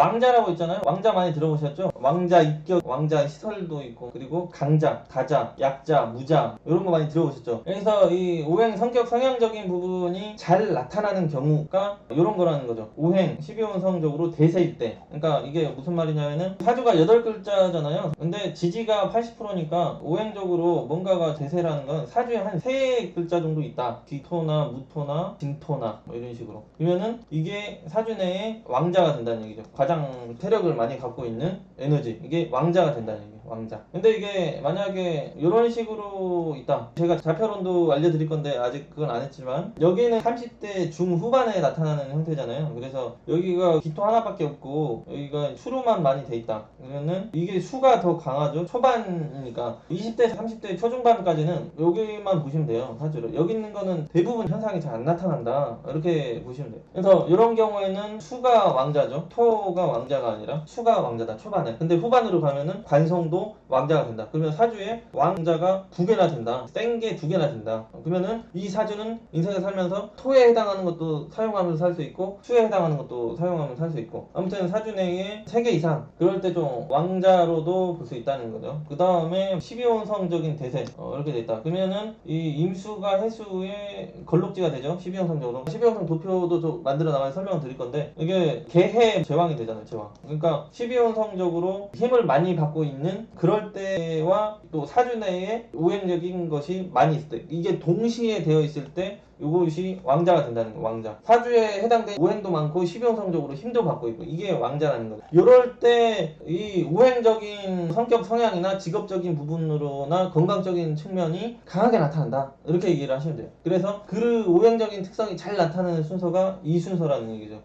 왕자라고 있잖아요. 왕자 많이 들어보셨죠? 왕자 입격, 왕자 시설도 있고, 그리고 강자, 다자, 약자, 무자 이런 거 많이 들어보셨죠? 그래서 이 오행 성격 성향적인 부분이 잘 나타나는 경우가 이런 거라는 거죠. 오행 12운성적으로 대세일 때. 그러니까 이게 무슨 말이냐면은 사주가 8글자잖아요. 근데 지지가 80%니까 오행적으로 뭔가가 대세라는 건 사주에 한 3글자 정도 있다. 기토나 무토나 진토나 뭐 이런 식으로. 그러면은 이게 사주 내에 왕자가 된다는 얘기죠. 가장 세력을 많이 갖고 있는 에너지. 이게 왕자가 된다는 얘기예요. 왕자. 근데 이게 만약에 이런 식으로 있다. 제가 좌표론도 알려드릴 건데 아직 그건 안 했지만 여기는 30대 중후반에 나타나는 형태잖아요. 그래서 여기가 기토 하나밖에 없고 여기가 수로만 많이 돼 있다. 그러면은 이게 수가 더 강하죠. 초반이니까 20대 30대 초중반까지는 여기만 보시면 돼요. 사주를. 여기 있는 거는 대부분 현상이 잘 안 나타난다. 이렇게 보시면 돼요. 그래서 이런 경우에는 수가 왕자죠. 토가 왕자가 아니라 수가 왕자다. 초반에. 근데 후반으로 가면은 관성도 왕자가 된다. 그러면 사주에 왕자가 2개나 된다. 센 게 2개나 된다. 그러면은 이 사주는 인생을 살면서 토에 해당하는 것도 사용하면서 살 수 있고 수에 해당하는 것도 사용하면서 살 수 있고 아무튼 사주 내에 3개 이상 그럴 때 좀 왕자로도 볼 수 있다는 거죠. 그 다음에 12운성적인 대세 이렇게 됐다. 그러면은 이 임수가 해수의 걸록지가 되죠. 12운성적으로 12운성 도표도 좀 만들어 나가서 설명을 드릴 건데 이게 개해 제왕이 되잖아요. 제왕. 그러니까 12운성적으로 힘을 많이 받고 있는 그럴 때와 또 사주 내에 오행적인 것이 많이 있을 때 이게 동시에 되어 있을 때 이것이 왕자가 된다는 거예요. 왕자. 사주에 해당된 오행도 많고 12운성적으로 힘도 받고 있고 이게 왕자라는 거죠. 이럴 때 이 오행적인 성격 성향이나 직업적인 부분으로나 건강적인 측면이 강하게 나타난다. 이렇게 얘기를 하시면 돼요. 그래서 그 오행적인 특성이 잘 나타나는 순서가 이 순서라는 얘기죠.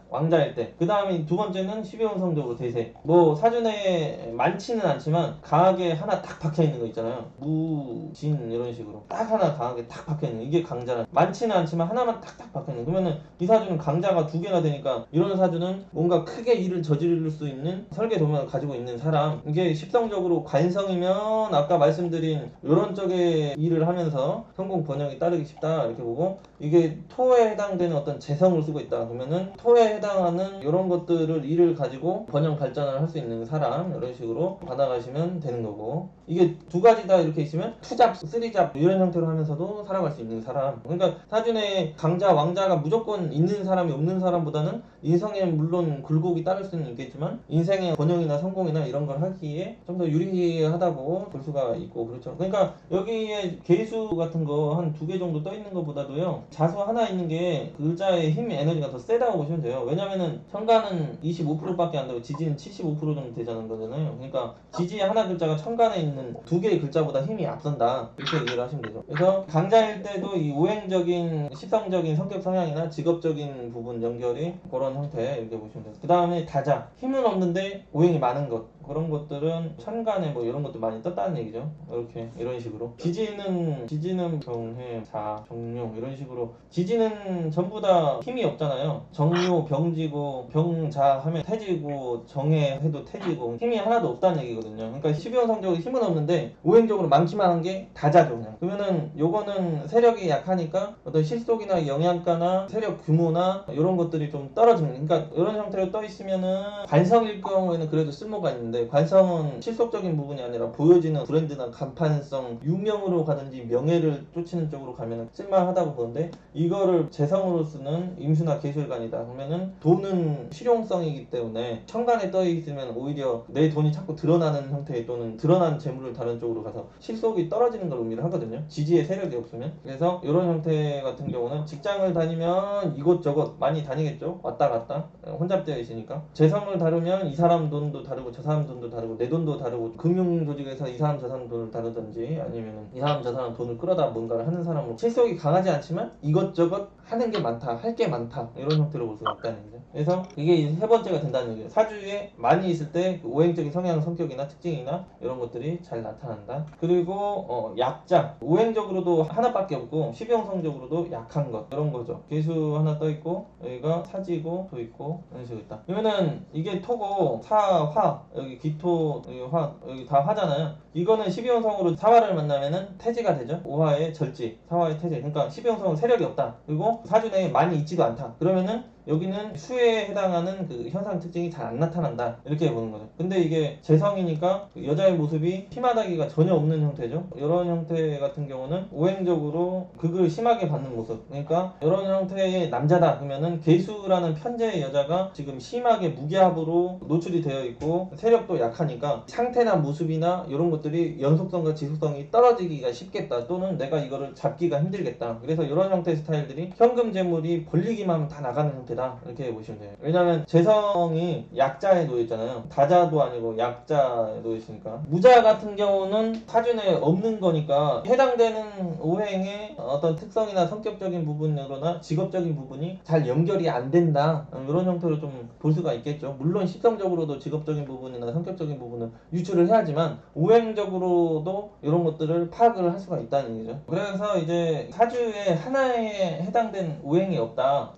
왕자일 때. 그 다음에 두 번째는 12운성적으로 대세. 뭐 사주 내에 많지는 않지만 강하게 하나 딱 박혀있는 거 있잖아요. 무, 진 이런 식으로 딱 하나 강하게 딱 박혀있는 이게 강자라. 많지는 않지만 하나만 딱딱 박혀있는. 그러면은 이 사주는 강자가 2개나 되니까 이런 사주는 뭔가 크게 일을 저지를 수 있는 설계 도면을 가지고 있는 사람. 이게 십성적으로 관성이면 아까 말씀드린 이런 쪽에 일을 하면서 성공 번영이 따르기 쉽다 이렇게 보고 이게 토에 해당되는 어떤 재성을 쓰고 있다 그러면은 토에 해당하는 이런 것들을 일을 가지고 번영 발전을 할 수 있는 사람 이런 식으로 받아가시면 되는 거고 이게 2가지 다 이렇게 있으면 투잡, 쓰리잡 이런 형태로 하면서도 살아갈 수 있는 사람. 그러니까 사주에 강자, 왕자가 무조건 있는 사람이 없는 사람보다는 인성에 물론 굴곡이 따를 수는 있겠지만 인생의 번영이나 성공이나 이런 걸 하기에 좀 더 유리하다고 볼 수가 있고 그렇죠. 그러니까 여기에 개수 같은 거 한 2개 정도 떠 있는 것보다도요 자수 하나 있는 게 글자의 힘 에너지가 더 세다고 보시면 돼요. 왜냐면은 천간은 25%밖에 안 되고 지지는 75% 정도 되자는 거잖아요. 그러니까 지지 하나 글자가 천간에 있는 2개의 글자보다 힘이 앞선다 이렇게 얘기를 하시면 되죠. 그래서 강자일 때도 이 오행적인 십성적인 성격 성향이나 직업적인 부분 연결이 그런 형태 이렇게 보시면 돼요. 그 다음에 다자 힘은 없는데 오행이 많은 것 그런 것들은 천간에 뭐 이런 것도 많이 떴다는 얘기죠. 이렇게 이런 식으로 지지는 병해, 자, 정묘 이런 식으로 지지는 전부 다 힘이 없잖아요. 정묘 병지고 병자 하면 태지고 정해 해도 태지고 힘이 하나도 없다는 얘기거든요. 그러니까 12운성적으로 힘은 없는데 오행적으로 많기만 한 게 다자죠. 그냥. 그러면은 요거는 세력이 약하니까 어떤 실속이나 영양가나 세력 규모나 이런 것들이 좀 떨어지는 그러니까 이런 형태로 떠 있으면은 관성일 경우에는 그래도 쓸모가 있는데 관성은 실속적인 부분이 아니라 보여지는 브랜드나 간판성 유명으로 가든지 명예를 쫓는 쪽으로 가면 쓸만하다고 보는데 이거를 재성으로 쓰는 임수나 계술관이다 그러면은 돈은 실용성이기 때문에 천간에 떠 있으면 오히려 내 돈이 자꾸 드러나는 형태 또는 드러난 재물을 다른 쪽으로 가서 실속이 떨어지는 걸 의미를 하거든요. 지지의 세력이 없으면. 그래서 이런 형태 같은 경우는 직장을 다니면 이곳저곳 많이 다니겠죠. 왔다 갔다 혼잡되어 있으니까 재성을 다루면 이 사람 돈도 다르고 저 사람 돈도 다르고 내 돈도 다르고 금융 조직에서 이 사람 저 사람 돈을 다루든지 아니면 이 사람 저 사람 돈을 끌어다 뭔가를 하는 사람으로 실속이 강하지 않지만 이것저것 하는 게 많다 할 게 많다 이런 형태로 볼 수가 있다는 얘기죠. 그래서 이게 3번째가 된다는 얘기예요. 사주에 많이 있을 때 오행적인 성향 성격이나 특징이나 이런 것들이 잘 나타난다. 그리고 약자 오행적으로도 하나밖에 없고 12형성적으로도 약한 것 이런 거죠. 개수 하나 떠 있고 여기가 사지고 도 있고 이런 식으로 있다. 그러면은 이게 토고 사화 여기 기토 여기 화 여기 다 화잖아요. 이거는 12형성으로 사화를 만나면은 태지가 되죠. 5화의 절지 4화의 태지. 그러니까 12형성은 세력이 없다. 그리고 사주 내에 많이 있지도 않다. 그러면은 여기는 수에 해당하는 그 현상 특징이 잘 안 나타난다 이렇게 보는 거죠. 근데 이게 재성이니까 그 여자의 모습이 피마다기가 전혀 없는 형태죠. 이런 형태 같은 경우는 오행적으로 극을 심하게 받는 모습. 그러니까 이런 형태의 남자다 그러면은 계수라는 편제의 여자가 지금 심하게 무기압으로 노출이 되어 있고 세력도 약하니까 상태나 모습이나 이런 것들이 연속성과 지속성이 떨어지기가 쉽겠다, 또는 내가 이거를 잡기가 힘들겠다. 그래서 이런 형태의 스타일들이 현금 재물이 벌리기만 하면 다 나가는 형태다 이렇게 보시면 돼요. 왜냐하면 재성이 약자에 놓여있잖아요. 다자도 아니고 약자에 놓여있으니까. 무자 같은 경우는 사준에 없는 거니까 해당되는 오행의 어떤 특성이나 성격적인 부분으로나 직업적인 부분이 잘 연결이 안 된다, 이런 형태로 좀 볼 수가 있겠죠. 물론 식성적으로도 직업적인 부분이나 성격적인 부분을 유출을 해야지만 오행적으로도 이런 것들을 파악을 할 수가 있다는 얘기죠. 그래서 이제 사주에 하나에 해당된 오행이 없다,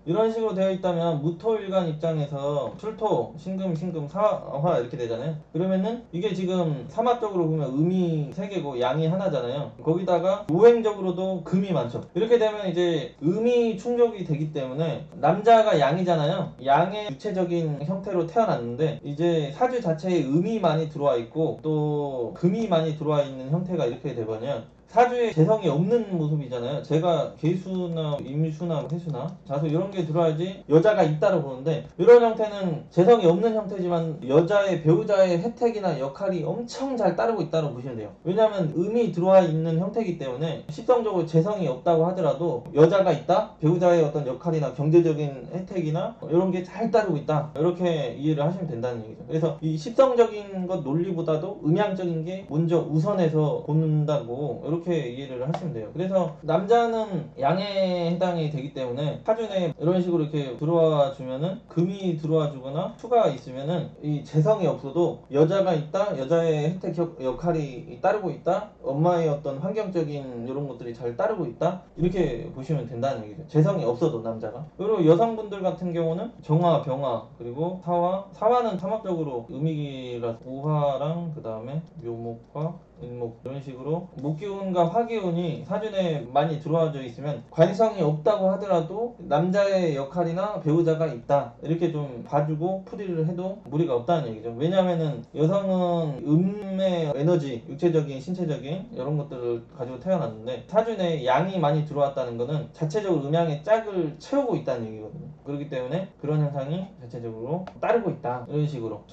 이런 식으로 되어 있다면 무토일간 입장에서 출토, 신금, 신금, 사화 이렇게 되잖아요. 그러면은 이게 지금 삼합적으로 보면 음이 3개고 양이 하나잖아요. 거기다가 오행적으로도 금이 많죠. 이렇게 되면 이제 음이 충족이 되기 때문에 남자가 양이잖아요. 양의 유체적인 형태로 태어났는데 이제 사주 자체에 음이 많이 들어와 있고 또 금이 많이 들어와 있는 형태가 이렇게 되버면 사주에 재성이 없는 모습이잖아요. 제가 계수나 임수나 해수나 자수 이런 게 들어와야지 여자가 있다고 보는데, 이런 형태는 재성이 없는 형태지만 여자의 배우자의 혜택이나 역할이 엄청 잘 따르고 있다고 보시면 돼요. 왜냐하면 음이 들어와 있는 형태이기 때문에 식성적으로 재성이 없다고 하더라도 여자가 있다, 배우자의 어떤 역할이나 경제적인 혜택이나 이런 게 잘 따르고 있다, 이렇게 이해를 하시면 된다는 얘기죠. 그래서 이 식성적인 것 논리보다도 음양적인 게 먼저 우선해서 본다고 이렇게 이해를 하시면 돼요. 그래서 남자는 양에 해당이 되기 때문에 사준에 이런 식으로 이렇게 들어와 주면은 금이 들어와 주거나 수가 있으면은 이 재성이 없어도 여자가 있다, 여자의 혜택 역할이 따르고 있다, 엄마의 어떤 환경적인 이런 것들이 잘 따르고 있다, 이렇게 보시면 된다는 얘기죠. 재성이 없어도 남자가. 그리고 여성분들 같은 경우는 정화, 병화, 그리고 사화. 사화는 삼합적으로 음이라 우화랑 그 다음에 묘목과 인목 이런 식으로 목기운과 화기운이 사준에 많이 들어와져 있으면 관성이 없다고 하더라도 남자의 역할이나 배우자가 있다 이렇게 좀 봐주고 풀이를 해도 무리가 없다는 얘기죠. 왜냐하면은 여성은 음의 에너지, 육체적인 신체적인 이런 것들을 가지고 태어났는데 사준에 양이 많이 들어왔다는 거는 자체적으로 음양의 짝을 채우고 있다는 얘기거든요. 그렇기 때문에 그런 현상이 자체적으로 따르고 있다, 이런 식으로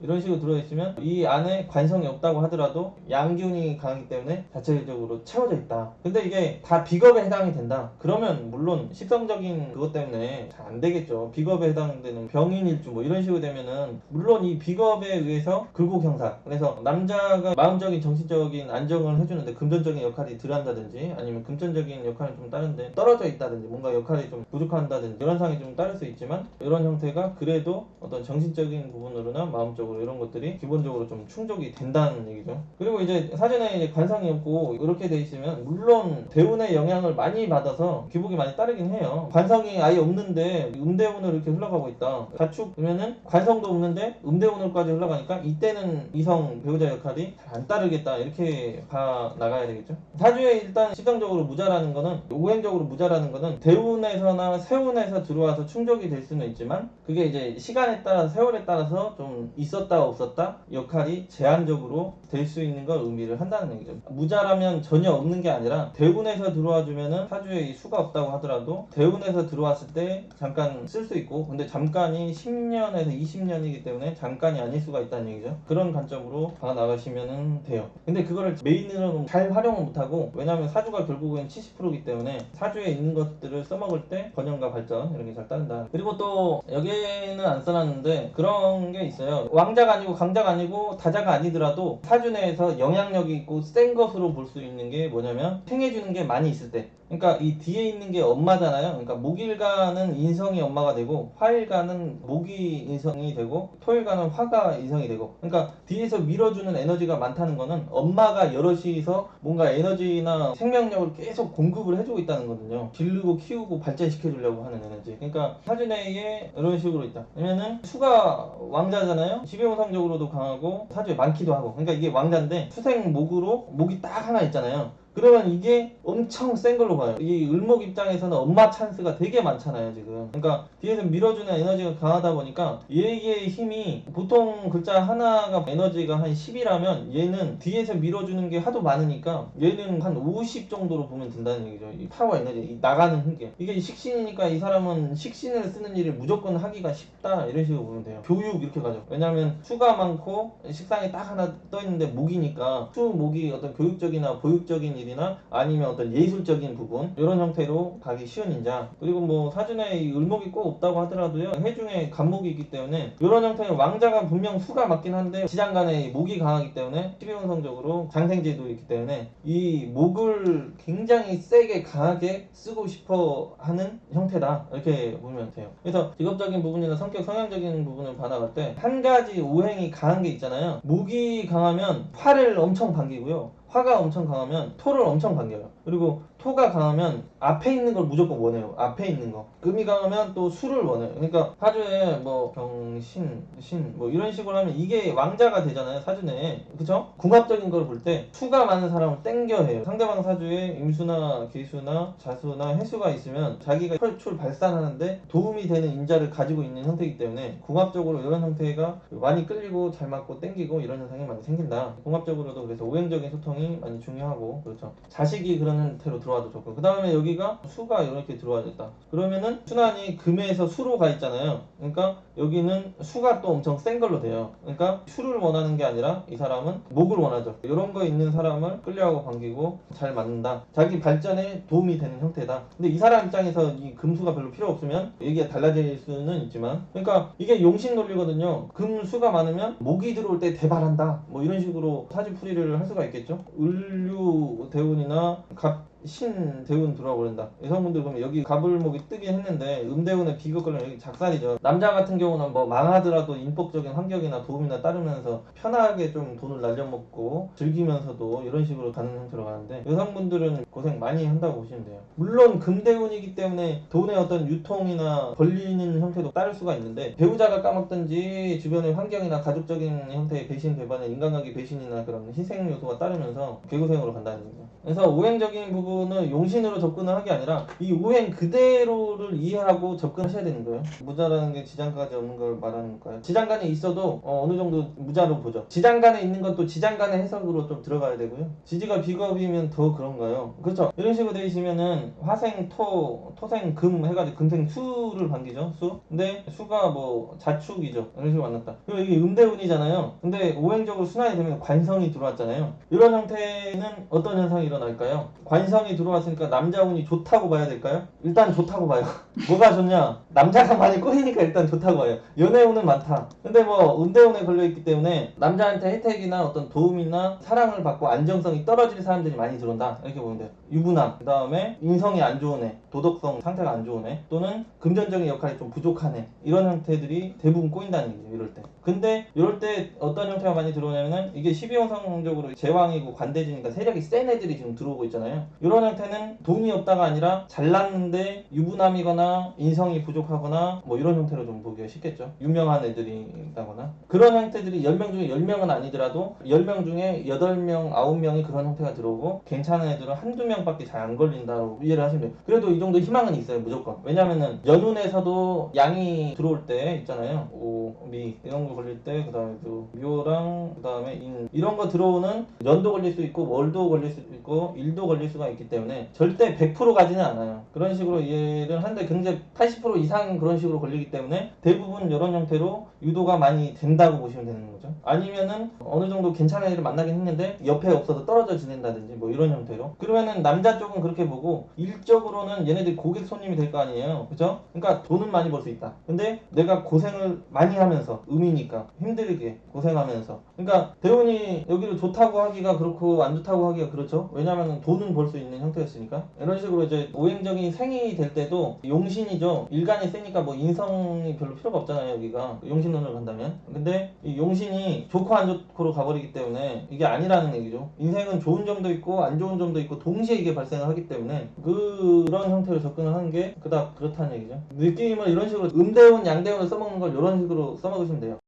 이런 식으로 들어있으면 이 안에 관성이 없다고 하더라도 양기운이 강하기 때문에 자체적으로 채워져 있다. 근데 이게 다 비겁에 해당이 된다, 그러면 물론 식성적인 그것 때문에 잘 안 되겠죠. 비겁에 해당되는 병인일주 뭐 이런 식으로 되면은 물론 이 비겁에 의해서 굴곡형사, 그래서 남자가 마음적인 정신적인 안정을 해주는데 금전적인 역할이 덜한다든지 아니면 금전적인 역할이 좀 다른데 떨어져 있다든지 뭔가 역할이 좀 부족한다든지 이런 상황이 좀 따를 수 있지만, 이런 형태가 그래도 어떤 정신적인 부분으로나 마음적으로 이런 것들이 기본적으로 좀 충족이 된다는 얘기죠. 그리고 이제 사전에 이제 관성이 없고 이렇게 돼 있으면 물론 대운의 영향을 많이 받아서 기복이 많이 따르긴 해요. 관성이 아예 없는데 음대운으로 이렇게 흘러가고 있다. 가축 그러면은 관성도 없는데 음대운으로까지 흘러가니까 이때는 이성 배우자 역할이 잘 안 따르겠다, 이렇게 봐 나가야 되겠죠. 사주에 일단 시성적으로 무자라는 거는, 오행적으로 무자라는 거는 대운에서나 세운에서 들어와서 충족이 될 수는 있지만 그게 이제 시간에 따라 세월에 따라서 좀 있었다 없었다 역할이 제한적으로 될 수 있는 걸 의미를 한다는 얘기죠. 무자라면 전혀 없는 게 아니라 대운에서 들어와 주면은 사주에 이 수가 없다고 하더라도 대운에서 들어왔을 때 잠깐 쓸 수 있고, 근데 잠깐이 10년에서 20년이기 때문에 잠깐이 아닐 수가 있다는 얘기죠. 그런 관점으로 봐 나가시면 돼요. 근데 그거를 메인으로 잘 활용을 못하고, 왜냐하면 사주가 결국은 70%이기 때문에 사주에 있는 것들을 써먹을 때 번영과 발전 이런 게 잘 따른다. 그리고 또 여기에는 안 써놨는데 그런 게 있어요. 왕자가 아니고 강자가 아니고 다자가 아니더라도 사주 내에서 영향력이 있고 센 것으로 볼 수 있는 게 뭐냐면 행해주는 게 많이 있을 때, 그러니까 이 뒤에 있는 게 엄마잖아요. 그러니까 목일간은 인성이 엄마가 되고 화일간은 목이 인성이 되고 토일간은 화가 인성이 되고, 그러니까 뒤에서 밀어주는 에너지가 많다는 거는 엄마가 여럿이서 뭔가 에너지나 생명력을 계속 공급을 해주고 있다는 거거든요. 기르고 키우고 발전시켜 주려고 하는 에너지. 그러니까 사주내에 이런 식으로 있다. 왜냐면은 수가 왕자잖아요. 지배운성적으로도 강하고 사주에 많기도 하고, 그러니까 이게 왕자인데 수생목으로 목이 딱 하나 있잖아요. 그러면 이게 엄청 센 걸로 봐요. 이 을목 입장에서는 엄마 찬스가 되게 많잖아요, 지금. 그러니까 뒤에서 밀어주는 에너지가 강하다 보니까 얘의 힘이 보통 글자 하나가 에너지가 한 10이라면 얘는 뒤에서 밀어주는 게 하도 많으니까 얘는 한 50 정도로 보면 된다는 얘기죠. 이 파워 에너지, 이 나가는 힘계. 이게 식신이니까 이 사람은 식신을 쓰는 일을 무조건 하기가 쉽다 이런 식으로 보면 돼요. 교육 이렇게 가죠. 왜냐면 수가 많고 식상에 딱 하나 떠 있는데 목이니까 수 목이 어떤 교육적이나 보육적인 일이나 아니면 어떤 예술적인 부분 이런 형태로 가기 쉬운 인자. 그리고 뭐 사전에 이 을목이 꼭 없다고 하더라도요, 해중에 간목이 있기 때문에 이런 형태의 왕자가 분명 수가 맞긴 한데 지장간에 목이 강하기 때문에 12운성적으로 장생제도 있기 때문에 이 목을 굉장히 세게 강하게 쓰고 싶어 하는 형태다 이렇게 보면 돼요. 그래서 직업적인 부분이나 성격 성향적인 부분을 받아갈 때 한 가지 오행이 강한 게 있잖아요. 목이 강하면 화를 엄청 반기고요, 화가 엄청 강하면 토를 엄청 반겨요. 그리고 토가 강하면 앞에 있는 걸 무조건 원해요. 앞에 있는 거. 금이 강하면 또 수를 원해요. 그러니까 사주에 뭐 경신, 신 뭐 이런 식으로 하면 이게 왕자가 되잖아요, 사주에. 그쵸? 궁합적인 걸 볼 때 수가 많은 사람을 땡겨 해요. 상대방 사주에 임수나 기수나 자수나 해수가 있으면 자기가 혈출 발산하는데 도움이 되는 인자를 가지고 있는 형태이기 때문에 궁합적으로 이런 형태가 많이 끌리고 잘 맞고 땡기고 이런 현상이 많이 생긴다. 궁합적으로도 그래서 오행적인 소통이 많이 중요하고, 그렇죠. 자식이 그런 형태로 들어와도 좋고, 그 다음에 여기가 수가 이렇게 들어와졌다. 그러면은 순환이 금에서 수로 가 있잖아요. 그러니까 여기는 수가 또 엄청 센 걸로 돼요. 그러니까 수를 원하는 게 아니라 이 사람은 목을 원하죠. 이런 거 있는 사람을 끌려하고 반기고 잘 맞는다. 자기 발전에 도움이 되는 형태다. 근데 이 사람 입장에서 이 금수가 별로 필요 없으면 얘기가 달라질 수는 있지만, 그러니까 이게 용신 논리거든요. 금수가 많으면 목이 들어올 때 대발한다, 뭐 이런 식으로 사주풀이를 할 수가 있겠죠. 을류 대운이나 갑 신 대운 들어와 버린다. 여성분들 보면 여기 갑을목이 뜨긴 했는데 음대운에 비교 걸리면 여기 작살이죠. 남자 같은 경우는 뭐 망하더라도 인법적인 환경이나 도움이나 따르면서 편하게 좀 돈을 날려먹고 즐기면서도 이런 식으로 가는 형태로 가는데, 여성분들은 고생 많이 한다고 보시면 돼요. 물론 금대운이기 때문에 돈의 어떤 유통이나 벌리는 형태도 따를 수가 있는데, 배우자가 까먹든지 주변의 환경이나 가족적인 형태의 배신 배반에 인간관계 배신이나 그런 희생 요소가 따르면서 개고생으로 간다는 얘기죠. 그래서 오행적인 부분은 용신으로 접근을 한 게 아니라 이 오행 그대로를 이해하고 접근하셔야 되는 거예요. 무자라는 게 지장간에 없는 걸 말하는 거예요. 지장간에 있어도 어느 정도 무자로 보죠. 지장간에 있는 건 또 지장간의 해석으로 좀 들어가야 되고요. 지지가 비겁이면 더 그런가요? 그렇죠. 이런 식으로 되어 있으면은 화생 토, 토생 금 해가지고 금생 수를 반기죠. 수. 근데 수가 뭐 자축이죠. 이런 식으로 만났다. 그리고 이게 음대운이잖아요. 근데 오행적으로 순환이 되면 관성이 들어왔잖아요. 이런 형태는 어떤 현상이 일어날까요? 관성이 들어왔으니까 남자 운이 좋다고 봐야 될까요? 일단 좋다고 봐요. 뭐가 좋냐? 남자가 많이 꼬이니까 일단 좋다고 봐요. 연애 운은 많다. 근데 뭐 음대운에 걸려있기 때문에 남자한테 혜택이나 어떤 도움이나 사랑을 받고 안정성이 떨어질 사람들이 많이 들어온다 이렇게 보면 돼요. 유부남, 그 다음에 인성이 안 좋은 애, 도덕성 상태가 안 좋은 애, 또는 금전적인 역할이 좀 부족한 애, 이런 형태들이 대부분 꼬인다는 얘기죠. 이럴 때. 근데 이럴 때 어떤 형태가 많이 들어오냐면은 이게 12호성적으로 제왕이고 관대지니까 세력이 센 애들이 지금 들어오고 있잖아요. 이런 형태는 돈이 없다가 아니라 잘났는데 유부남이거나 인성이 부족하거나 뭐 이런 형태로 좀 보기가 쉽겠죠. 유명한 애들이 있다거나. 그런 형태들이 10명 중에 10명은 아니더라도 10명 중에 8명, 9명이 그런 형태가 들어오고 괜찮은 애들은 한두 명밖에 잘 안 걸린다고 이해를 하시면 돼요. 그래도 이 정도 희망은 있어요, 무조건. 왜냐면은 연운에서도 양이 들어올 때 있잖아요. 오, 미 이런 거 걸릴 때, 그 다음에 또 묘랑 그 다음에 인 이런 거 들어오는 연도 걸릴 수 있고 월도 걸릴 수 있고 일도 걸릴 수가 있기 때문에 절대 100% 가지는 않아요. 그런 식으로 이해를 하는데 굉장히 80% 이상 그런 식으로 걸리기 때문에 대부분 이런 형태로 유도가 많이 된다고 보시면 되는 거죠. 아니면은 어느 정도 괜찮은 애를 만나긴 했는데 옆에 없어서 떨어져 지낸다든지 뭐 이런 형태로. 그러면은 남자 쪽은 그렇게 보고 일적으로는 얘네들이 고객 손님이 될 거 아니에요. 그죠? 그러니까 돈은 많이 벌 수 있다. 근데 내가 고생을 많이 하면서, 음이니까 힘들게 고생하면서, 그러니까 대운이 여기를 좋다고 하기가 그렇고 안 좋다고 하기가 그렇죠. 왜냐면은 돈은 벌 수 있는 형태였으니까. 이런 식으로 이제 오행적인 생이 될 때도 용신이죠. 일간이 세니까 뭐 인성이 별로 필요가 없잖아요, 여기가. 용신론을 간다면. 근데 이 용신이 좋고 안 좋고로 가버리기 때문에 이게 아니라는 얘기죠. 인생은 좋은 점도 있고 안 좋은 점도 있고 동시에 이게 발생을 하기 때문에 그런 형태로 접근을 하는 게 그닥 그렇다는 얘기죠. 느낌을 이런 식으로 음대운, 양대운을 써먹는 걸 이런 식으로 써먹으시면 돼요.